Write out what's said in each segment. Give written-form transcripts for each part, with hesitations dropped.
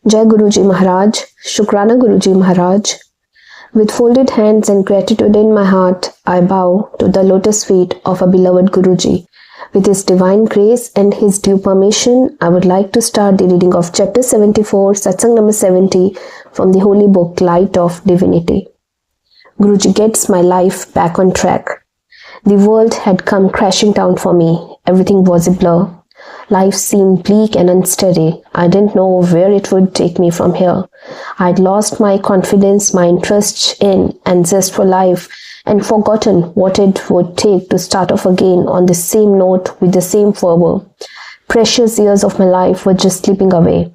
Jai Guruji Maharaj, Shukrana Guruji Maharaj. With folded hands and gratitude in my heart, I bow to the lotus feet of our beloved Guruji. With his divine grace and his due permission, I would like to start the reading of chapter 74, Satsang number 70 from the holy book Light of Divinity. Guruji gets my life back on track. The world had come crashing down for me. Everything was a blur. Life seemed bleak and unsteady. I didn't know where it would take me from here. I'd lost my confidence, my interest in and zest for life, and forgotten what it would take to start off again on the same note with the same fervor. Precious years of my life were just slipping away.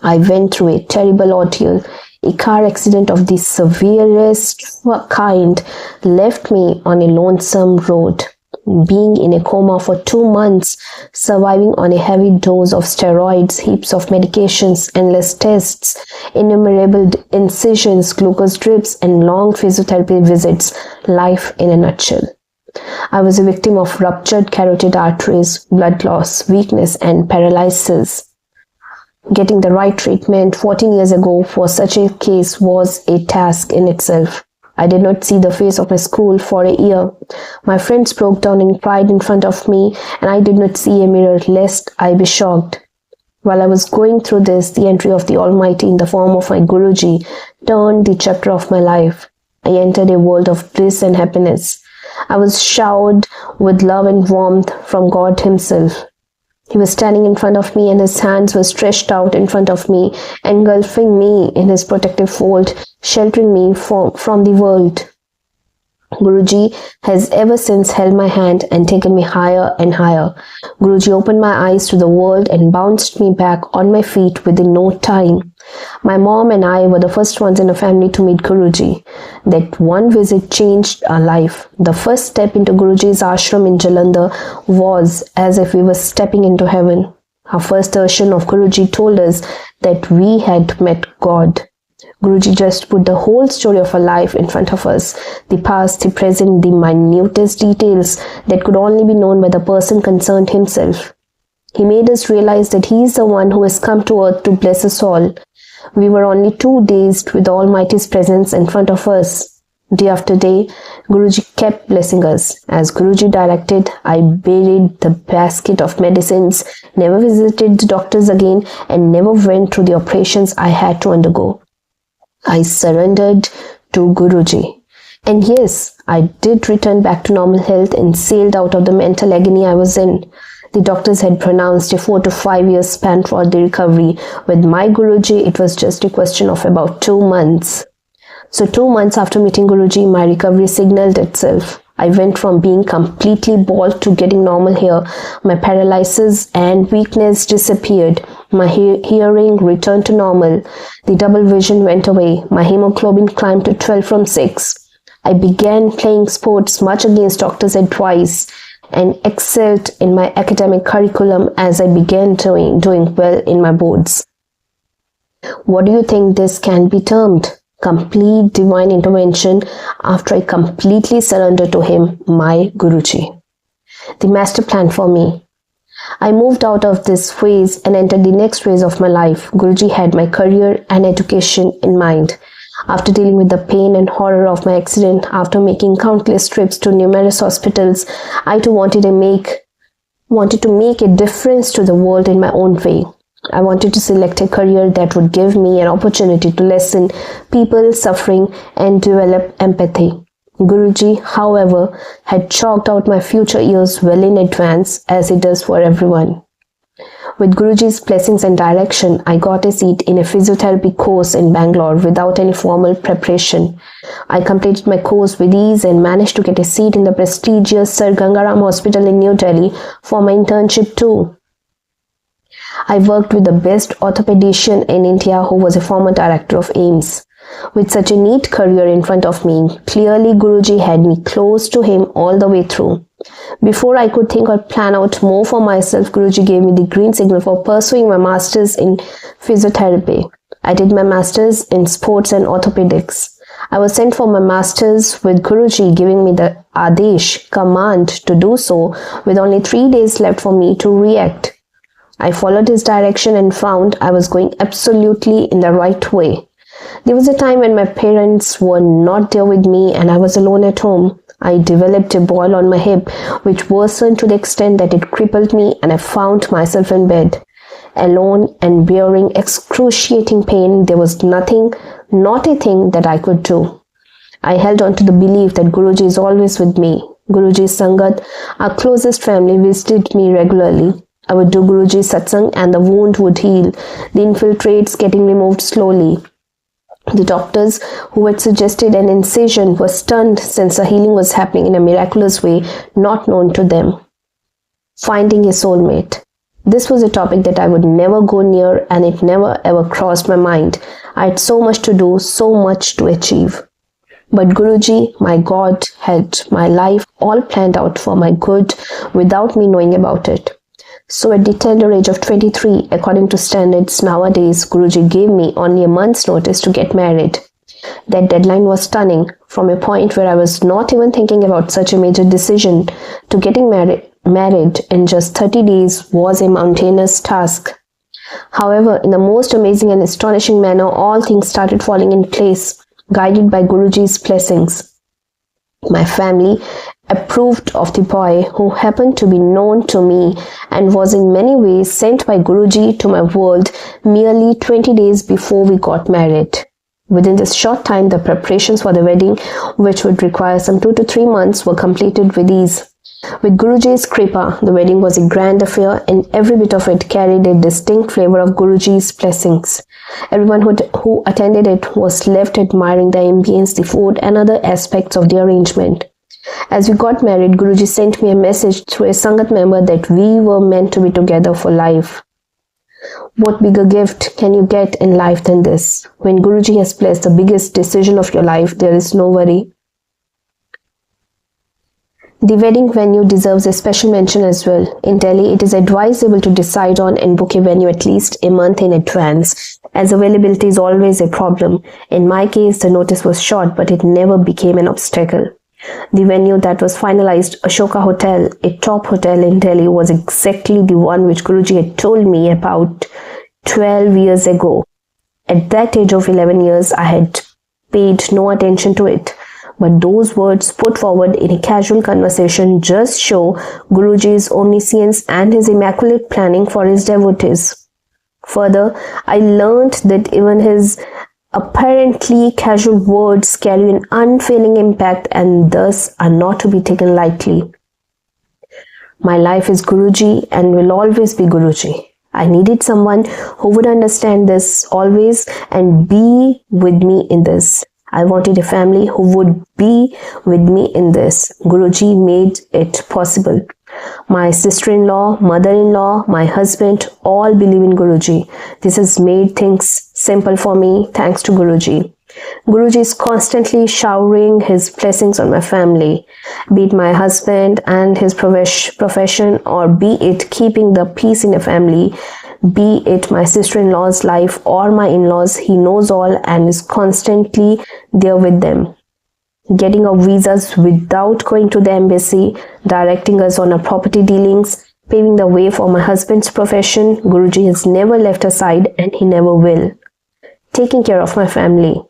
I went through a terrible ordeal. A car accident of the severest kind left me on a lonesome road. Being in a coma for 2 months, surviving on a heavy dose of steroids, heaps of medications, endless tests, innumerable incisions, glucose drips, and long physiotherapy visits, life in a nutshell. I was a victim of ruptured carotid arteries, blood loss, weakness, and paralysis. Getting the right treatment 14 years ago for such a case was a task in itself. I did not see the face of my school for a year. My friends broke down and cried in front of me, and I did not see a mirror lest I be shocked. While I was going through this, the entry of the Almighty in the form of my Guruji turned the chapter of my life. I entered a world of bliss and happiness. I was showered with love and warmth from God Himself. He was standing in front of me and his hands were stretched out in front of me, engulfing me in his protective fold, sheltering me from the world. Guruji has ever since held my hand and taken me higher and higher. Guruji opened my eyes to the world and bounced me back on my feet within no time. My mom and I were the first ones in the family to meet Guruji. That one visit changed our life. The first step into Guruji's ashram in Jalandhar was as if we were stepping into heaven. Our first darshan of Guruji told us that we had met God. Guruji just put the whole story of our life in front of us, the past, the present, the minutest details that could only be known by the person concerned himself. He made us realize that He is the one who has come to earth to bless us all. We were only too dazed with the Almighty's presence in front of us. Day after day, Guruji kept blessing us. As Guruji directed, I buried the basket of medicines, never visited the doctors again, and never went through the operations I had to undergo. I surrendered to Guruji. And yes, I did return back to normal health and sailed out of the mental agony I was in. The doctors had pronounced a 4 to 5 year span for the recovery. With my Guruji, it was just a question of about 2 months. So 2 months after meeting Guruji, my recovery signaled itself. I went from being completely bald to getting normal hair. My paralysis and weakness disappeared. My hearing returned to normal. The double vision went away. My hemoglobin climbed to 12 from 6. I began playing sports much against doctors' advice and excelled in my academic curriculum as I began doing well in my boards. What do you think this can be termed? Complete divine intervention after I completely surrendered to Him, my Guruji. The master plan for me. I moved out of this phase and entered the next phase of my life. Guruji had my career and education in mind. After dealing with the pain and horror of my accident, after making countless trips to numerous hospitals, I too wanted to make a difference to the world in my own way. I wanted to select a career that would give me an opportunity to lessen people's suffering and develop empathy. Guruji, however, had chalked out my future years well in advance, as He does for everyone. With Guruji's blessings and direction, I got a seat in a physiotherapy course in Bangalore without any formal preparation. I completed my course with ease and managed to get a seat in the prestigious Sir Gangaram Hospital in New Delhi for my internship too. I worked with the best orthopedician in India who was a former director of AIIMS. With such a neat career in front of me, clearly Guruji had me close to Him all the way through. Before I could think or plan out more for myself, Guruji gave me the green signal for pursuing my masters in physiotherapy. I did my masters in sports and orthopedics. I was sent for my masters with Guruji giving me the Adesh, command to do so with only 3 days left for me to react. I followed his direction and found I was going absolutely in the right way. There was a time when my parents were not there with me and I was alone at home. I developed a boil on my hip, which worsened to the extent that it crippled me, and I found myself in bed, alone and bearing excruciating pain. There was nothing, not a thing that I could do. I held on to the belief that Guruji is always with me. Guruji's Sangat, our closest family, visited me regularly. I would do Guruji's Satsang and the wound would heal, the infiltrates getting removed slowly. The doctors who had suggested an incision were stunned since the healing was happening in a miraculous way not known to them. Finding a soulmate. This was a topic that I would never go near, and it never ever crossed my mind. I had so much to do, so much to achieve. But Guruji, my God, had my life all planned out for my good without me knowing about it. So at the tender age of 23, according to standards nowadays, Guruji gave me only a month's notice to get married. That deadline was stunning. From a point where I was not even thinking about such a major decision to getting married in just 30 days was a mountainous task. However, in the most amazing and astonishing manner, all things started falling in place, guided by Guruji's blessings. My family approved of the boy, who happened to be known to me and was in many ways sent by Guruji to my world merely 20 days before we got married. Within this short time, the preparations for the wedding, which would require some 2 to 3 months, were completed with ease. With Guruji's Kripa, the wedding was a grand affair, and every bit of it carried a distinct flavor of Guruji's blessings. Everyone who attended it was left admiring the ambience, the food, and other aspects of the arrangement. As we got married, Guruji sent me a message through a Sangat member that we were meant to be together for life. What bigger gift can you get in life than this? When Guruji has blessed the biggest decision of your life, there is no worry. The wedding venue deserves a special mention as well. In Delhi, it is advisable to decide on and book a venue at least a month in advance, as availability is always a problem. In my case, the notice was short, but it never became an obstacle. The venue that was finalized, Ashoka Hotel, a top hotel in Delhi, was exactly the one which Guruji had told me about 12 years ago. At that age of 11 years, I had paid no attention to it. But those words put forward in a casual conversation just show Guruji's omniscience and his immaculate planning for his devotees. Further, I learned that even his apparently casual words carry an unfailing impact and thus are not to be taken lightly. My life is Guruji and will always be Guruji. I needed someone who would understand this always and be with me in this. I wanted a family who would be with me in this. Guruji made it possible. My sister-in-law, mother-in-law, my husband all believe in Guruji. This has made things simple for me thanks to Guruji. Guruji is constantly showering his blessings on my family, be it my husband and his profession, or be it keeping the peace in a family, be it my sister-in-law's life or my in-laws. He knows all and is constantly there with them. Getting our visas without going to the embassy, directing us on our property dealings, paving the way for my husband's profession. Guruji has never left aside and he never will. Taking care of my family.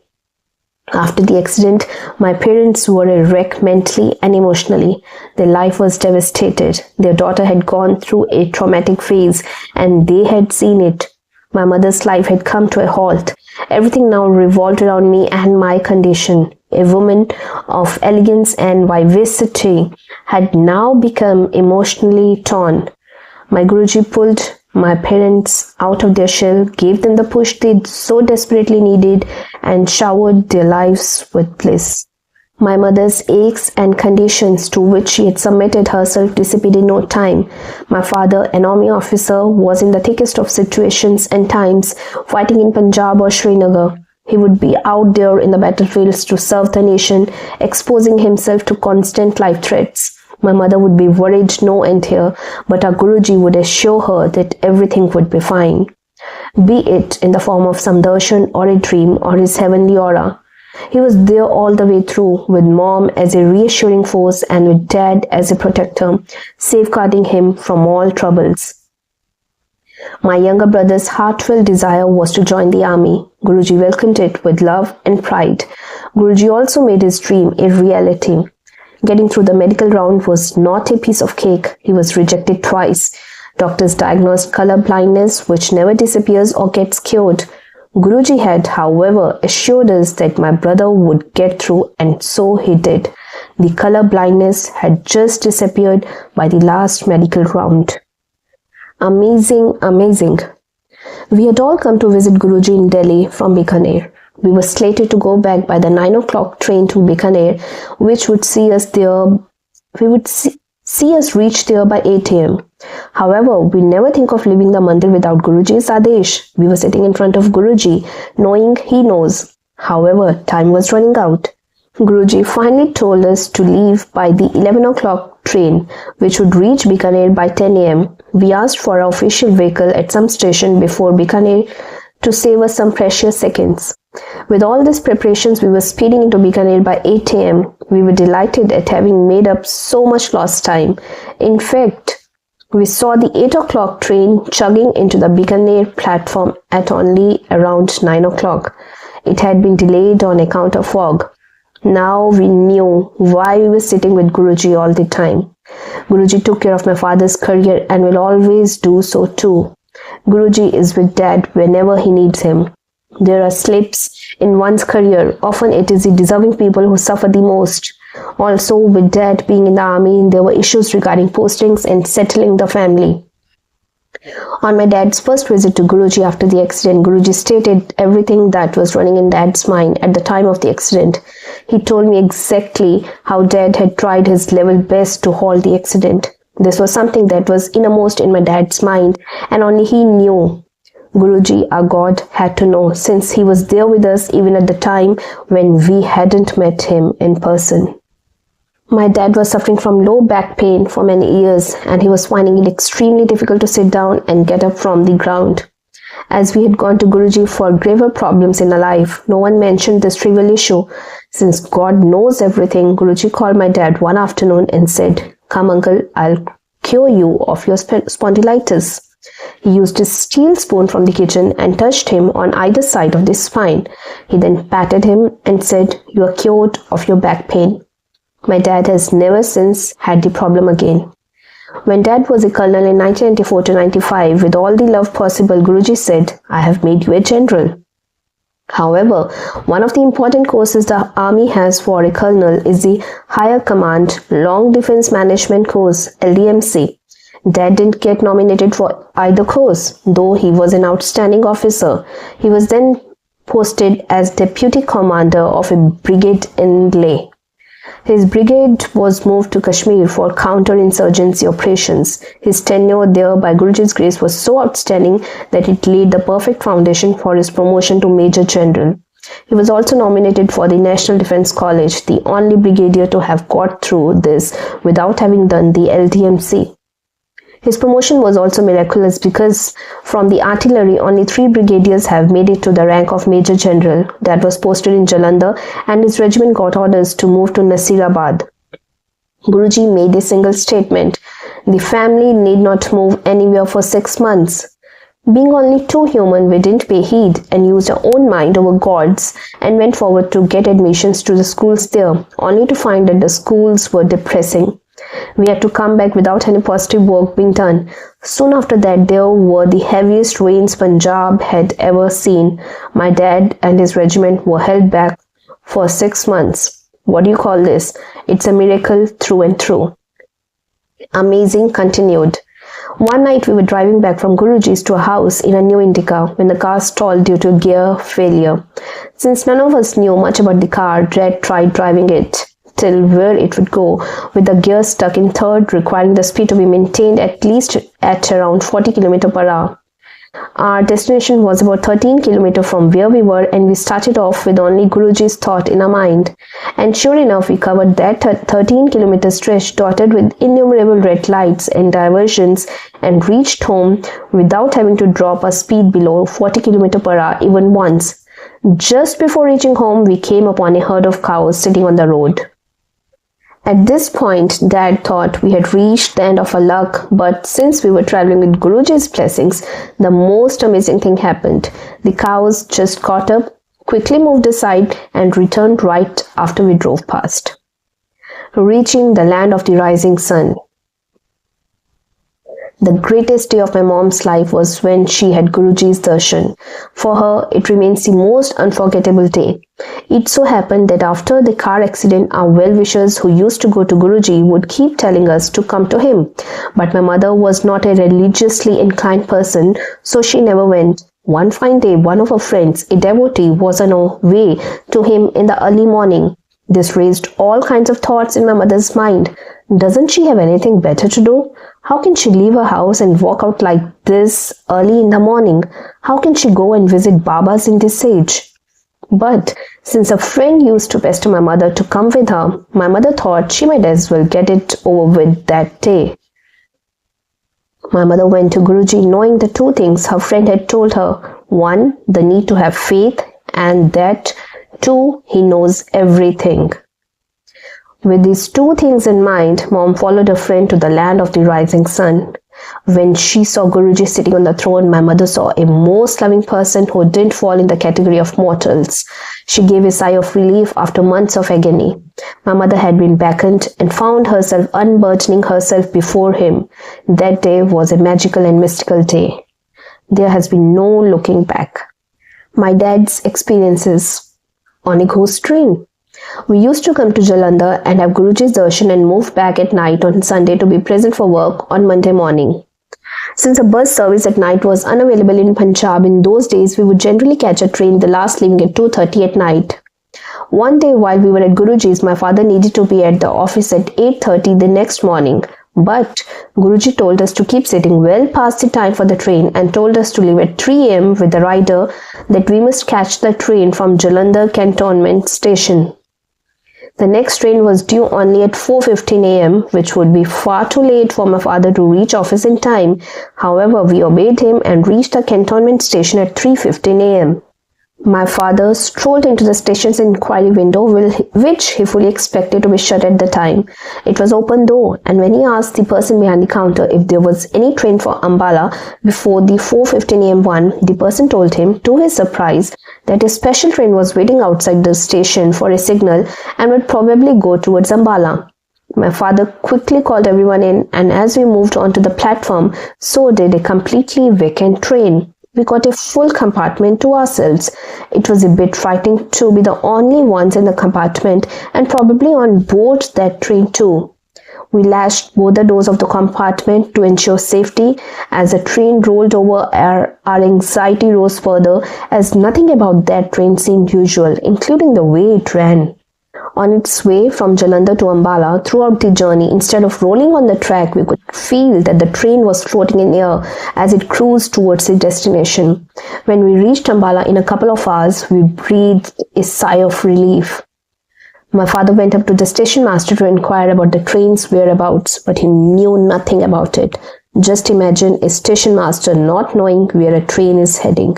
After the accident, my parents were a wreck mentally and emotionally. Their life was devastated. Their daughter had gone through a traumatic phase and they had seen it. My mother's life had come to a halt. Everything now revolved around me and my condition. A woman of elegance and vivacity had now become emotionally torn. My Guruji pulled my parents out of their shell, gave them the push they so desperately needed, and showered their lives with bliss. My mother's aches and conditions to which she had submitted herself dissipated in no time. My father, an army officer, was in the thickest of situations and times, fighting in Punjab or Srinagar. He would be out there in the battlefields to serve the nation, exposing himself to constant life threats. My mother would be worried no end here, but our Guruji would assure her that everything would be fine. Be it in the form of some darshan or a dream or his heavenly aura. He was there all the way through, with mom as a reassuring force and with dad as a protector, safeguarding him from all troubles. My younger brother's heartfelt desire was to join the army. Guruji welcomed it with love and pride. Guruji also made his dream a reality. Getting through the medical round was not a piece of cake. He was rejected twice. Doctors diagnosed color blindness, which never disappears or gets cured. Guruji had, however, assured us that my brother would get through, and so he did. The color blindness had just disappeared by the last medical round. Amazing, amazing. We had all come to visit Guruji in Delhi from Bikaner. We were slated to go back by the 9 o'clock train to Bikaner, which would see us reach there by 8 a.m. However, we never think of leaving the mandir without Guruji's Adesh. We were sitting in front of Guruji, knowing he knows. However, time was running out. Guruji finally told us to leave by the 11 o'clock train, which would reach Bikaner by 10 a.m. We asked for our official vehicle at some station before Bikaner to save us some precious seconds. With all these preparations, we were speeding into Bikaner by 8 a.m. We were delighted at having made up so much lost time. In fact, we saw the 8 o'clock train chugging into the Bikaner platform at only around 9 o'clock. It had been delayed on account of fog. Now we knew why we were sitting with Guruji all the time. Guruji took care of my father's career and will always do so too. Guruji is with Dad whenever he needs him. There are slips in one's career. Often it is the deserving people who suffer the most. Also, with Dad being in the army, there were issues regarding postings and settling the family. On my dad's first visit to Guruji after the accident, Guruji stated everything that was running in Dad's mind at the time of the accident. He told me exactly how Dad had tried his level best to halt the accident. This was something that was innermost in my dad's mind, and only he knew. Guruji, our God, had to know, since he was there with us even at the time when we hadn't met him in person. My dad was suffering from low back pain for many years, and he was finding it extremely difficult to sit down and get up from the ground. As we had gone to Guruji for graver problems in our life, no one mentioned this trivial issue. Since God knows everything, Guruji called my dad one afternoon and said, "Come uncle, I'll cure you of your spondylitis." He used his steel spoon from the kitchen and touched him on either side of the spine. He then patted him and said, "You are cured of your back pain." My dad has never since had the problem again. When Dad was a colonel in 1994 to 95, with all the love possible, Guruji said, "I have made you a general." However, one of the important courses the army has for a colonel is the Higher Command Long Defense Management course, LDMC. Dad didn't get nominated for either course, though he was an outstanding officer. He was then posted as deputy commander of a brigade in Leh. His brigade was moved to Kashmir for counterinsurgency operations. His tenure there by Guruji's grace was so outstanding that it laid the perfect foundation for his promotion to Major General. He was also nominated for the National Defence College, the only brigadier to have got through this without having done the LDMC. His promotion was also miraculous because from the artillery, only 3 brigadiers have made it to the rank of Major General. That was posted in Jalandhar, and his regiment got orders to move to Nasirabad. Guruji made a single statement: "The family need not move anywhere for 6 months." Being only too human, we didn't pay heed and used our own mind over God's and went forward to get admissions to the schools there, only to find that the schools were depressing. We had to come back without any positive work being done. Soon after that, there were the heaviest rains Punjab had ever seen. My dad and his regiment were held back for 6 months. What do you call this? It's a miracle through and through. Amazing continued. One night we were driving back from Guruji's to a house in a new Indica when the car stalled due to gear failure. Since none of us knew much about the car, Dad tried driving it till where it would go, with the gear stuck in third, requiring the speed to be maintained at least at around 40 km per hour. Our destination was about 13 km from where we were, and we started off with only Guruji's thought in our mind. And sure enough, we covered that 13 km stretch dotted with innumerable red lights and diversions and reached home without having to drop our speed below 40 km per hour even once. Just before reaching home, we came upon a herd of cows sitting on the road. At this point, Dad thought we had reached the end of our luck, but since we were traveling with Guruji's blessings, the most amazing thing happened. The cows just caught up, quickly moved aside, and returned right after we drove past, reaching the land of the rising sun. The greatest day of my mom's life was when she had Guruji's darshan. For her, it remains the most unforgettable day. It so happened that after the car accident, our well-wishers who used to go to Guruji would keep telling us to come to him. But my mother was not a religiously inclined person, so she never went. One fine day, one of her friends, a devotee, was on her way to him in the early morning. This raised all kinds of thoughts in my mother's mind. Doesn't she have anything better to do? How can she leave her house and walk out like this early in the morning? How can she go and visit Babas in this age? But since a friend used to pester my mother to come with her, my mother thought she might as well get it over with that day. My mother went to Guruji knowing the two things her friend had told her. One, the need to have faith, and that, two, he knows everything. With these two things in mind, Mom followed her friend to the land of the rising sun. When she saw Guruji sitting on the throne, my mother saw a most loving person who didn't fall in the category of mortals. She gave a sigh of relief after months of agony. My mother had been beckoned and found herself unburdening herself before him. That day was a magical and mystical day. There has been no looking back. My dad's experiences on a ghost train. We used to come to Jalandhar and have Guruji's darshan and move back at night on Sunday to be present for work on Monday morning. Since a bus service at night was unavailable in Punjab in those days, we would generally catch a train, the last leaving at 2:30 at night. One day while we were at Guruji's, my father needed to be at the office at 8:30 the next morning. But Guruji told us to keep sitting well past the time for the train and told us to leave at 3 am with the rider that we must catch the train from Jalandhar Cantonment Station. The next train was due only at 4:15 am, which would be far too late for my father to reach office in time. However, we obeyed him and reached the cantonment station at 3:15 am. My father strolled into the station's inquiry window, which he fully expected to be shut at the time. It was open though, and when he asked the person behind the counter if there was any train for Ambala before the 4:15 am one, the person told him, to his surprise, that a special train was waiting outside the station for a signal and would probably go towards Ambala. My father quickly called everyone in, and as we moved onto the platform, so did a completely vacant train. We got a full compartment to ourselves. It was a bit frightening to be the only ones in the compartment and probably on board that train too. We lashed both the doors of the compartment to ensure safety. As the train rolled over, our anxiety rose further as nothing about that train seemed usual, including the way it ran. On its way from Jalandhar to Ambala, throughout the journey, instead of rolling on the track, we could feel that the train was floating in air as it cruised towards its destination. When we reached Ambala in a couple of hours, we breathed a sigh of relief. My father went up to the station master to inquire about the train's whereabouts, but he knew nothing about it. Just imagine a station master not knowing where a train is heading.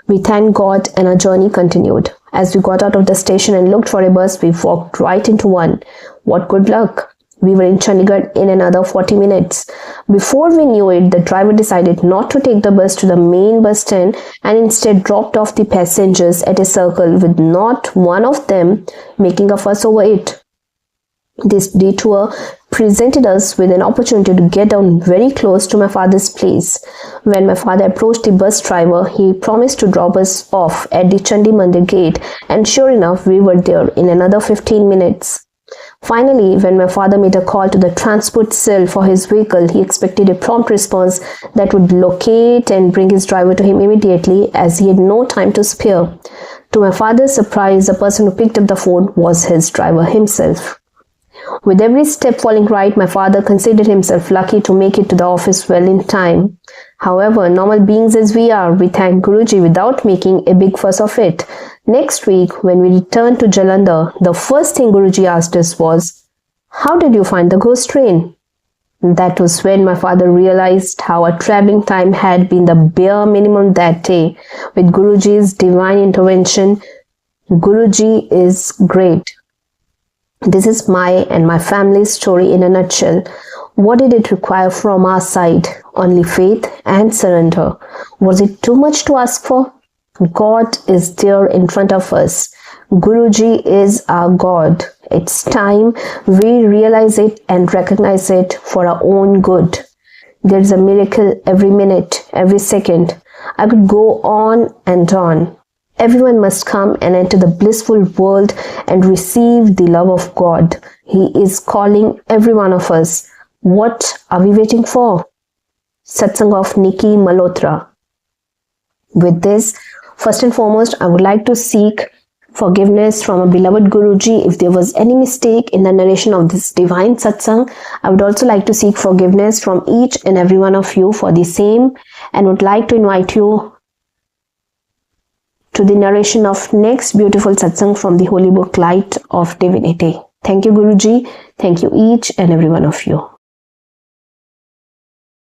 We thanked God and our journey continued. As we got out of the station and looked for a bus, we walked right into one. What good luck! We were in Chandigarh in another 40 minutes. Before we knew it, the driver decided not to take the bus to the main bus stand and instead dropped off the passengers at a circle with not one of them making a fuss over it. This detour presented us with an opportunity to get down very close to my father's place. When my father approached the bus driver, he promised to drop us off at the Chandi Mandir gate, and sure enough, we were there in another 15 minutes. Finally, when my father made a call to the transport cell for his vehicle, he expected a prompt response that would locate and bring his driver to him immediately, as he had no time to spare. To my father's surprise, the person who picked up the phone was his driver himself. With every step falling right, my father considered himself lucky to make it to the office well in time. However, normal beings as we are, we thank Guruji without making a big fuss of it. Next week, when we returned to Jalandhar, the first thing Guruji asked us was, "How did you find the ghost train?" That was when my father realized how our traveling time had been the bare minimum that day. With Guruji's divine intervention, Guruji is great. This is my and my family's story in a nutshell. What did it require from our side? Only faith and surrender. Was it too much to ask for? God is there in front of us. Guruji is our God. It's time we realize it and recognize it for our own good. There's a miracle every minute, every second. I could go on and on. Everyone must come and enter the blissful world and receive the love of God. He is calling every one of us. What are we waiting for? Satsang of Nikki Malhotra. With this, first and foremost, I would like to seek forgiveness from a beloved Guruji if there was any mistake in the narration of this divine satsang. I would also like to seek forgiveness from each and every one of you for the same, and would like to invite you to the narration of next beautiful satsang from the holy book Light of Divinity. Thank you, Guruji. Thank you each and every one of you.